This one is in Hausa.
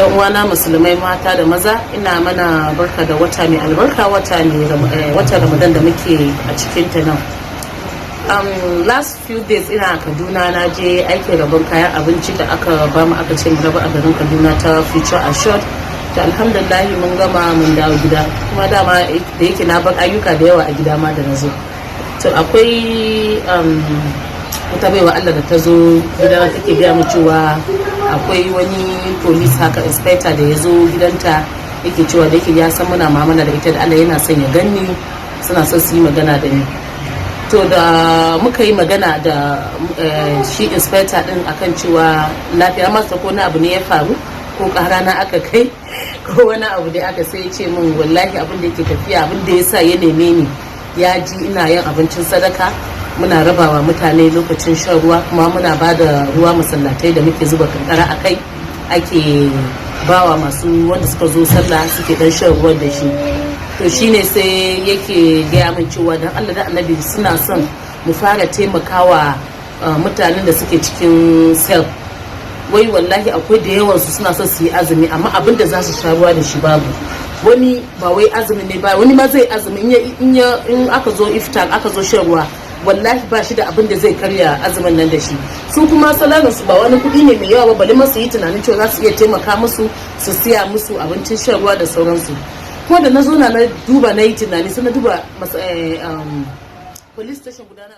yan uwana musulmai mata da maza, ina mana barka da wata mai albarka, wata Ramadan da muke a cikin ta nan. Last few days ina Kaduna, na je aikin rabon kayan abinci da aka bamu, aka ce mu raba a garin Kaduna ta Future Assured. To alhamdulillah mun gama mun dawo gida, kuma dama da yake na bar ayyuka da yawa a gida ma da nazo. To akwai wata baiwa Allah da ta zo gidana take gaya mu cewa akwai wani police haka inspector da ya zo gidanta, yake cewa da yake ya san muna mamana da ita da Allah yana son ya ganni, suna son su yi magana da ni. To da muka yi magana da shi inspector din akan cewa lafiya masa ko na abu ne ya faru ko kara na aka kai ko wani abu da aka, sai ya ce min wallahi abin da yake tafiya, abin da yasa ya neme ni, ya ji ina yin abincin sadaka, muna rabawa mutane lokacin shan ruwa, kuma muna ba da ruwa masallatai da muke zuba kankara a kai, ake bawa masu wanda suka zo sallah suke dan shan ruwan da shi. To shine sai yake gaya min cewa dan Allah da Annabi suna son mu fara taimakawa mutanen da suke cikin sel. Wai wallahi akwai da yawan su suna son su yi azumi, amma abin da za su sha ruwa da shi babu. Wani ba wai azumi ne ba, wani ma zai azumi in aka zo iftar, aka zo shan ruwa, wallahi ba shi da abin da zai karya azumin nan da shi. Su kuma salarin su ba wani kuɗi ne mai yawa ba, bali masu yi tunanin cewa za su iya taimaka musu, su siya musu abincin shan ruwa da sauransu. Kuma da na zo na duba, na yi tunani, sai na duba police station guda na